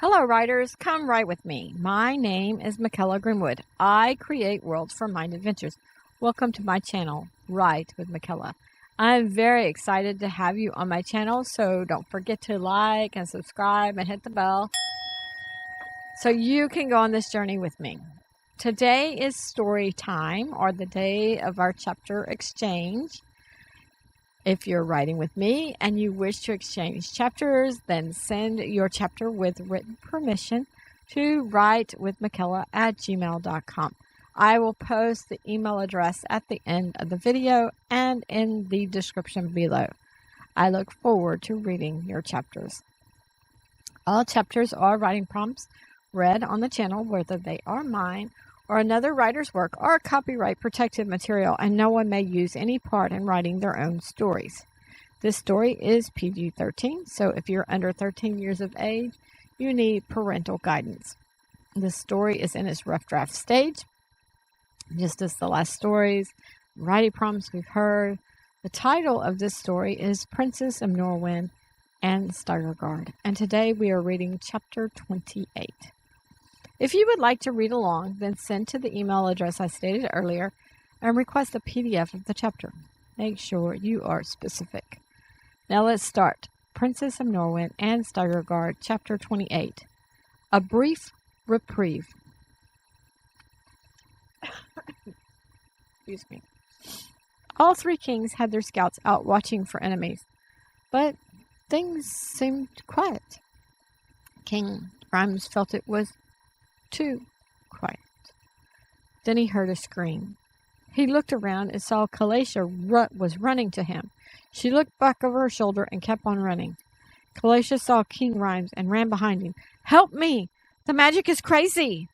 Hello, writers. Come write with me. My name is Michaela Greenwood. I create worlds for mind adventures. Welcome to my channel, Write with Michaela. I'm very excited to have you on my channel, so don't forget to like and subscribe and hit the bell so you can go on this journey with me. Today is story time, or the day of our chapter exchange. If you're writing with me and you wish to exchange chapters, then send your chapter with written permission to writewithmichaela@gmail.com. I will post the email address at the end of the video and in the description below. I look forward to reading your chapters. All chapters are writing prompts read on the channel, whether they are mine or another writer's work, are copyright protected material, and no one may use any part in writing their own stories. This story is PG-13, so if you're under 13 years of age, you need parental guidance. This story is in its rough draft stage, just as the last stories, writing prompts we've heard. The title of this story is Princess Emnorawyn Stygerguard, and today we are reading chapter 28. If you would like to read along, then send to the email address I stated earlier and request a PDF of the chapter. Make sure you are specific. Now let's start. Princess Emnorawyn Stygerguard, Chapter 28. A Brief Reprieve. Excuse me. All three kings had their scouts out watching for enemies, but things seemed quiet. King Grimes felt it was too quiet. Then he heard a scream. He looked around and saw Kalacia was running to him. She looked back over her shoulder and kept on running. Kalacia saw King Grimes and ran behind him. "Help me! The magic is crazy!"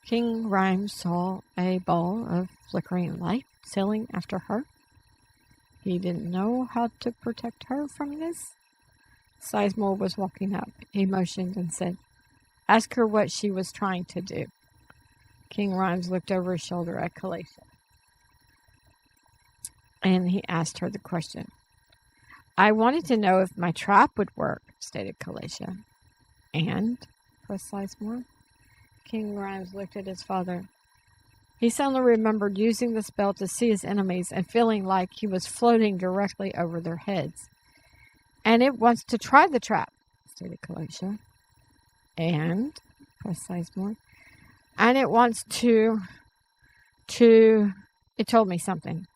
King Grimes saw a ball of flickering light sailing after her. He didn't know how to protect her from this. Sizemore was walking up. He motioned and said, "Ask her what she was trying to do." King Grimes looked over his shoulder at Kalacia, and he asked her the question. "I wanted to know if my trap would work," stated Kalacia. "And?" pressed Sizemore. King Grimes looked at his father. He suddenly remembered using the spell to see his enemies and feeling like he was floating directly over their heads. "And it wants to try the trap," stated Kalacia. "And?" pressed Sizemore. "And it wants it told me something.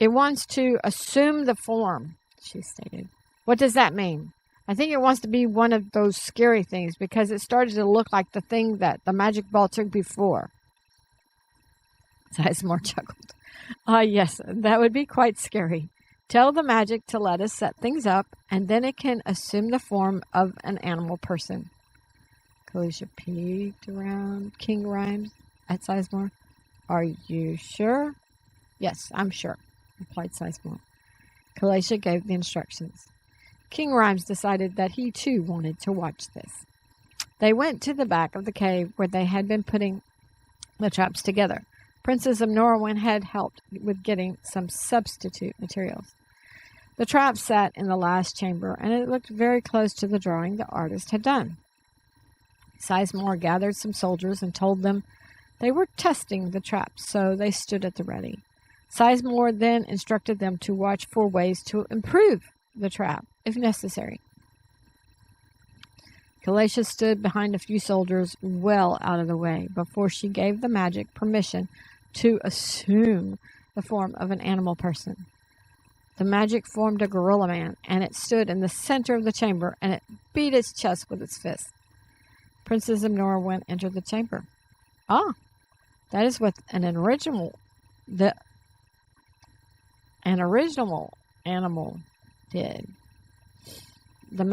It wants to assume the form," she stated. "What does that mean?" "I think it wants to be one of those scary things because it started to look like the thing that the magic ball took before." Sizemore chuckled. Yes, that would be quite scary. Tell the magic to let us set things up, and then it can assume the form of an animal person." Kalacia peeked around King Grimes at Sizemore. "Are you sure?" "Yes, I'm sure," replied Sizemore. Kalacia gave the instructions. King Grimes decided that he too wanted to watch this. They went to the back of the cave where they had been putting the traps together. Princess Emnorawyn had helped with getting some substitute materials. The trap sat in the last chamber, and it looked very close to the drawing the artist had done. Sizemore gathered some soldiers and told them they were testing the traps, so they stood at the ready. Sizemore then instructed them to watch for ways to improve the trap, if necessary. Kalacia stood behind a few soldiers well out of the way before she gave the magic permission to assume the form of an animal person. The magic formed a gorilla man, and it stood in the center of the chamber, and it beat its chest with its fist. Princess Emnorawyn entered the chamber. "Ah, that is what an original animal did." The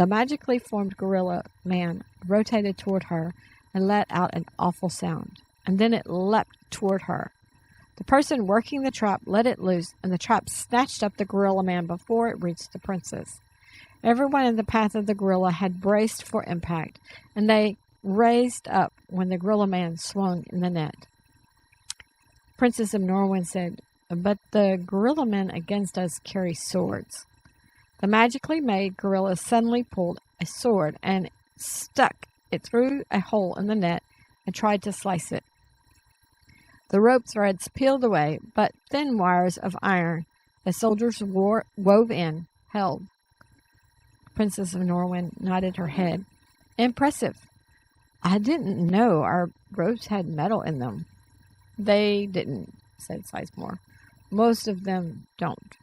magically formed gorilla man rotated toward her and let out an awful sound, and then it leapt toward her. The person working the trap let it loose, and the trap snatched up the gorilla man before it reached the princess. Everyone in the path of the gorilla had braced for impact, and they raised up when the gorilla man swung in the net. Princess Emnorawyn said, "But the gorilla men against us carry swords." The magically made gorilla suddenly pulled a sword and stuck it through a hole in the net and tried to slice it. The rope threads peeled away, but thin wires of iron the soldiers wove in held. Princess of Norwin nodded her head. Impressive. I didn't know our ropes had metal in them. They didn't, said Sizemore. Most of them don't.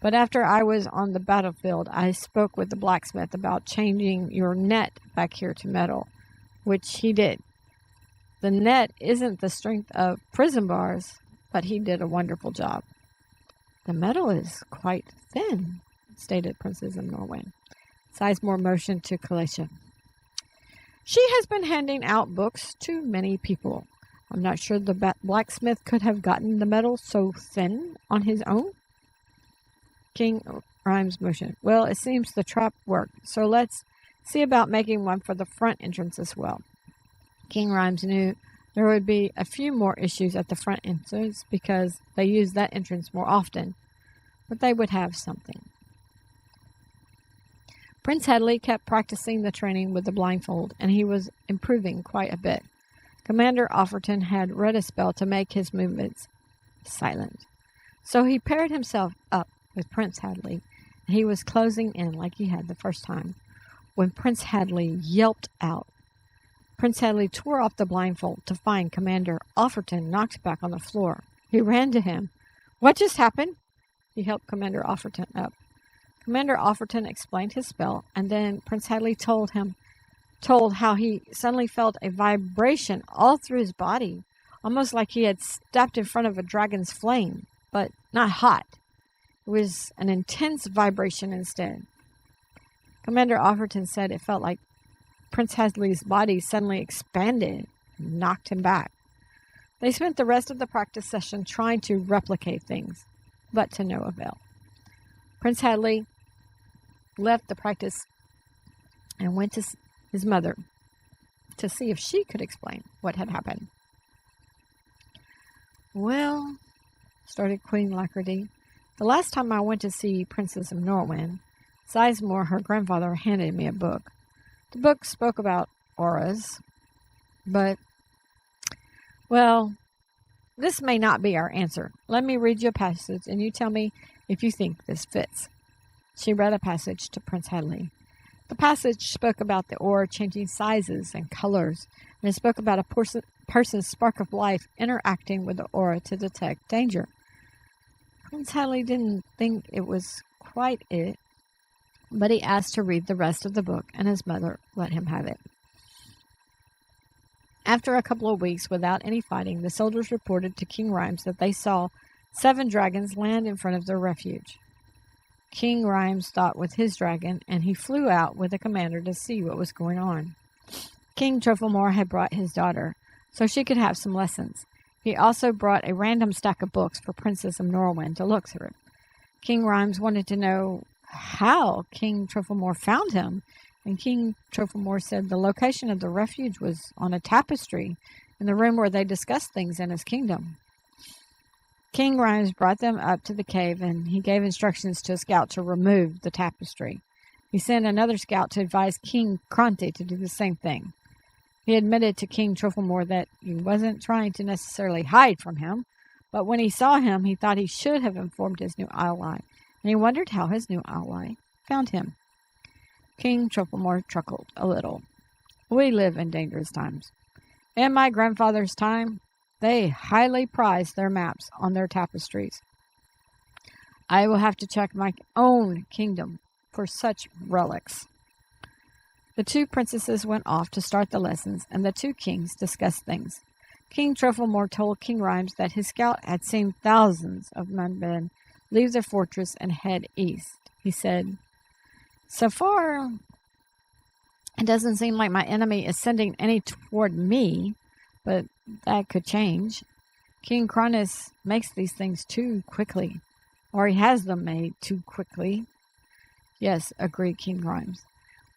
But after I was on the battlefield, I spoke with the blacksmith about changing your net back here to metal, which he did. The net isn't the strength of prison bars, but he did a wonderful job. The metal is quite thin, stated Princess of Norwin. Sizemore motioned to Kalacia. She has been handing out books to many people. I'm not sure the blacksmith could have gotten the metal so thin on his own. King Rhymes motioned. Well, it seems the trap worked, so let's see about making one for the front entrance as well. King Rhymes knew there would be a few more issues at the front entrance because they used that entrance more often, but they would have something. Prince Headley kept practicing the training with the blindfold, and he was improving quite a bit. Commander Offerton had read a spell to make his movements silent, so he paired himself up with Prince Hadley, and he was closing in like he had the first time, when Prince Hadley yelped out. Prince Hadley tore off the blindfold to find Commander Offerton knocked back on the floor. He ran to him. What just happened? He helped Commander Offerton up. Commander Offerton explained his spell, and then Prince Hadley told how he suddenly felt a vibration all through his body, almost like he had stepped in front of a dragon's flame, but not hot. It was an intense vibration instead. Commander Offerton said it felt like Prince Hadley's body suddenly expanded and knocked him back. They spent the rest of the practice session trying to replicate things, but to no avail. Prince Hadley left the practice and went to his mother to see if she could explain what had happened. Well, started Queen Lachrydie, the last time I went to see Princess of Norwin, Sizemore, her grandfather, handed me a book. The book spoke about auras, but, well, this may not be our answer. Let me read you a passage, and you tell me if you think this fits. She read a passage to Prince Hadley. The passage spoke about the aura changing sizes and colors, and it spoke about a person's spark of life interacting with the aura to detect danger. Prince Hadley didn't think it was quite it, but he asked to read the rest of the book, and his mother let him have it. After a couple of weeks without any fighting, the soldiers reported to King Rhymes that they saw 7 dragons land in front of their refuge. King Rhymes thought with his dragon, and he flew out with the commander to see what was going on. King Trufflemore had brought his daughter, so she could have some lessons. He also brought a random stack of books for Princess of Norwin to look through. King Rhymes wanted to know how King Trufflemore found him, and King Trufflemore said the location of the refuge was on a tapestry in the room where they discussed things in his kingdom. King Rhymes brought them up to the cave, and he gave instructions to a scout to remove the tapestry. He sent another scout to advise King Cronte to do the same thing. He admitted to King Trufflemore that he wasn't trying to necessarily hide from him, but when he saw him, he thought he should have informed his new ally, and he wondered how his new ally found him. King Trufflemore chuckled a little. We live in dangerous times. In my grandfather's time, they highly prized their maps on their tapestries. I will have to check my own kingdom for such relics. The 2 princesses went off to start the lessons, and the 2 kings discussed things. King Trufflemore told King Rhymes that his scout had seen thousands of men leave their fortress and head east. He said, so far, it doesn't seem like my enemy is sending any toward me, but that could change. King Cronus makes these things too quickly, or he has them made too quickly. Yes, agreed King Rhymes.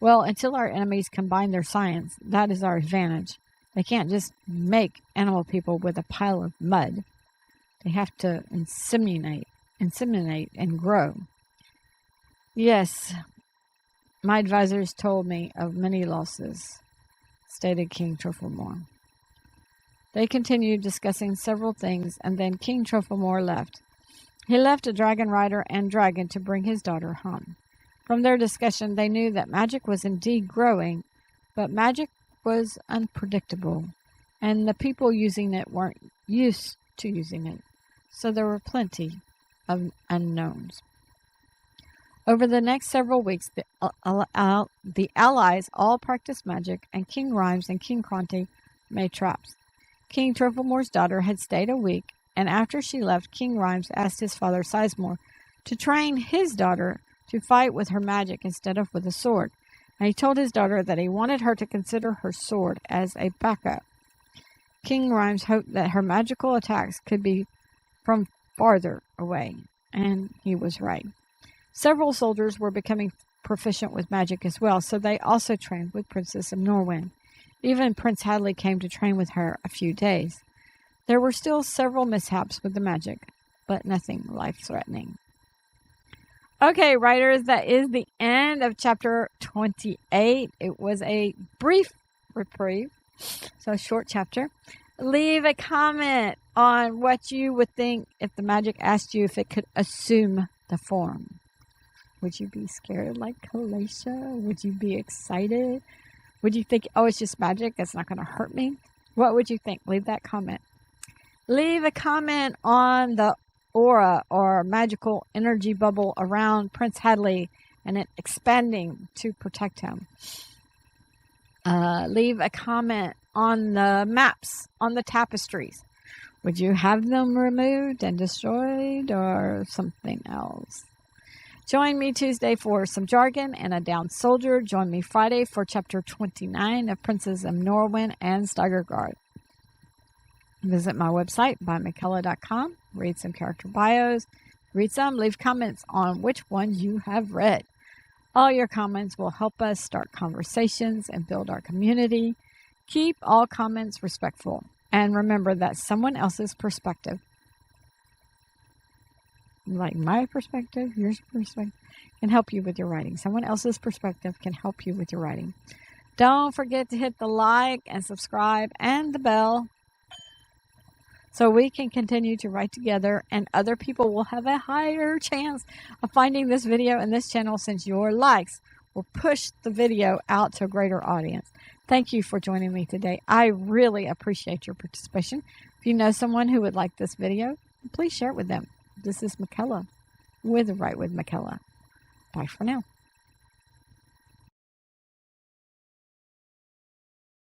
Well, until our enemies combine their science, that is our advantage. They can't just make animal people with a pile of mud. They have to inseminate and grow. Yes, My advisors told me of many losses, stated King Trufflemore. They continued discussing several things, and then King Trufflemore left. He left a dragon rider and dragon to bring his daughter home. From their discussion, they knew that magic was indeed growing, but magic was unpredictable, and the people using it weren't used to using it, so there were plenty of unknowns. Over the next several weeks, the allies all practiced magic, and King Rhymes and King Cronte made traps. King Trufflemore's daughter had stayed a week, and after she left, King Rhymes asked his father Sizemore to train his daughter to fight with her magic instead of with a sword, and he told his daughter that he wanted her to consider her sword as a backup. King Rhymes hoped that her magical attacks could be from farther away, and he was right. Several soldiers were becoming proficient with magic as well, so they also trained with Princess Emnorawyn. Even Prince Hadley came to train with her a few days. There were still several mishaps with the magic, but nothing life-threatening. Okay, writers, that is the end of chapter 28. It was a brief reprieve, so a short chapter. Leave a comment on what you would think if the magic asked you if it could assume the form. Would you be scared like Kalacia? Would you be excited? Would you think, oh, it's just magic, it's not going to hurt me? What would you think? Leave that comment. Leave a comment on the aura or magical energy bubble around Prince Hadley and it expanding to protect him. Leave a comment on the maps, on the tapestries. Would you have them removed and destroyed or something else? Join me Tuesday for some jargon and a downed soldier. Join me Friday for chapter 29 of Princess Emnorawyn and Stygerguard. Visit my website, bymckella.com. Read some character bios. Read some. Leave comments on which ones you have read. All your comments will help us start conversations and build our community. Keep all comments respectful. And remember that someone else's perspective, like my perspective, your perspective, can help you with your writing. Someone else's perspective can help you with your writing. Don't forget to hit the like and subscribe and the bell so we can continue to write together and other people will have a higher chance of finding this video and this channel since your likes will push the video out to a greater audience. Thank you for joining me today. I really appreciate your participation. If you know someone who would like this video, please share it with them. This is Mckella with Write with Mckella. Bye for now.